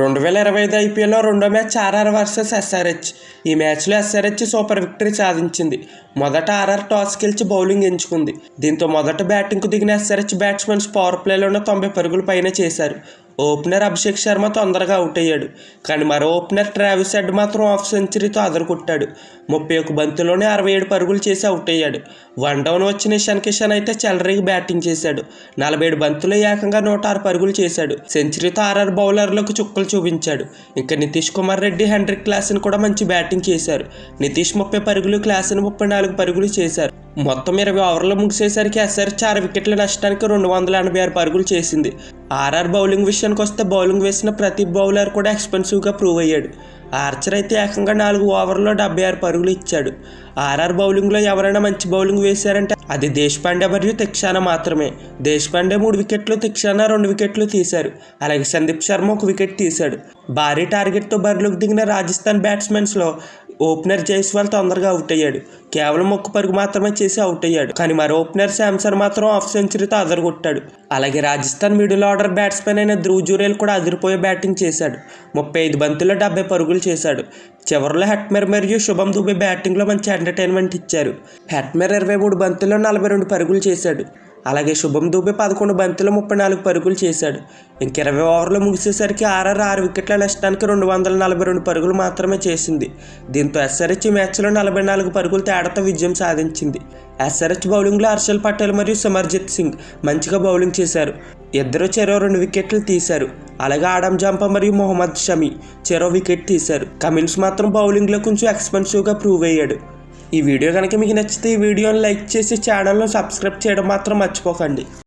2025 ఐపీఎల్లో రెండో match RR versus SRH. ఈ మ్యాచ్లో ఎస్ఆర్హెచ్ సూపర్ విక్టరీ సాధించింది. మొదట ఆర్ఆర్ టాస్ గెలిచి బౌలింగ్ ఎంచుకుంది. దీంతో మొదట బ్యాటింగ్కు దిగిన ఎస్ఆర్హెచ్ బ్యాట్స్మెన్స్ పవర్ ప్లేలోనే 90 పరుగుల పైనే చేశారు. ఓపెనర్ అభిషేక్ శర్మ తొందరగా అవుట్ అయ్యాడు. కానీ మరో ఓపెనర్ ట్రావిస్ హెడ్ మాత్రం హాఫ్ సెంచరీతో అదరగొట్టాడు. 31 బంతుల్లోనే 67 పరుగులు చేసి అవుట్ అయ్యాడు. వన్ డౌన్ వచ్చిన ఇషాన్ కిషన్ అయితే చెలరేగి బ్యాటింగ్ చేశాడు. 47 బంతుల్లో ఏకంగా 106 పరుగులు చేశాడు. సెంచరీతో ఆర్ఆర్ బౌలర్లకు చుక్కలు చూపించాడు. ఇంకా నితీష్ కుమార్ రెడ్డి, హెన్రిక్ క్లాసెన్ కూడా మంచి బ్యాటింగ్ చేశారు. నితీష్ 30 పరుగులు, క్లాసెన్ 34 పరుగులు చేశారు. మొత్తం 20 ఓవర్లు ముగిసేసరికి ఎస్ఆర్హెచ్ 6 వికెట్ల నష్టానికి 286 పరుగులు చేసింది. ఆర్ఆర్ బౌలింగ్ విషయానికి వస్తే బౌలింగ్ వేసిన ప్రతి బౌలర్ కూడా ఎక్స్పెన్సివ్గా ప్రూవ్ అయ్యాడు. ఆర్చర్ అయితే ఏకంగా 4 ఓవర్లలో 76 పరుగులు ఇచ్చాడు. ఆర్ఆర్ బౌలింగ్లో ఎవరైనా మంచి బౌలింగ్ వేశారంటే అది దేశపాండే మరియు తిక్షానా మాత్రమే. దేశపాండే 3 వికెట్లు, తిక్షానా 2 వికెట్లు తీశారు. అలాగే సందీప్ శర్మ 1 వికెట్ తీశాడు. భారీ టార్గెట్తో బరిలోకి దిగిన రాజస్థాన్ బ్యాట్స్మెన్స్లో ఓపెనర్ జైస్వాల్ తొందరగా అవుట్ అయ్యాడు. కేవలం 1 పరుగు మాత్రమే చేసి అవుట్ అయ్యాడు. కానీ మరో ఓపెనర్ శాంసన్ మాత్రం హాఫ్ సెంచరీతో అదరగొట్టాడు. అలాగే రాజస్థాన్ మిడిల్ ఆర్డర్ బ్యాట్స్మెన్ అయిన ధ్రువ్ జురేల్ కూడా అదిరిపోయే బ్యాటింగ్ చేశాడు. 35 బంతుల్లో 70 పరుగులు చేశాడు. చివరిలో హెట్మెర్ మరియు శుభం దుబే బ్యాటింగ్లో మంచి ఎంటర్టైన్మెంట్ ఇచ్చారు. హెట్మెర్ 23 బంతుల్లో 42 పరుగులు చేశాడు. అలాగే శుభం దుబే 11 బంతుల్లో 34 పరుగులు చేశాడు. ఇంక 20 ఓవర్లు ముగిసేసరికి ఆర్ఆర్ 6 వికెట్ల నష్టానికి 242 పరుగులు మాత్రమే చేసింది. దీంతో ఎస్ఆర్హెచ్ ఈ మ్యాచ్లో 44 పరుగుల తేడాతో విజయం సాధించింది. ఎస్ఆర్హెచ్ బౌలింగ్లో హర్షల్ పటేల్ మరియు సిమర్జిత్ సింగ్ మంచిగా బౌలింగ్ చేశారు. ఇద్దరు చెరో 2 వికెట్లు తీశారు. అలాగే ఆడమ్ జంపా మరియు మొహమ్మద్ షమి చెరో వికెట్ తీశారు. కమిన్స్ మాత్రం బౌలింగ్లో కొంచెం ఎక్స్పెన్సివ్గా ప్రూవ్ అయ్యాడు. ఈ వీడియో కనుక మీకు నచ్చితే ఈ వీడియోని లైక్ చేసి ఛానల్ను సబ్స్క్రైబ్ చేయడం మాత్రం మర్చిపోకండి.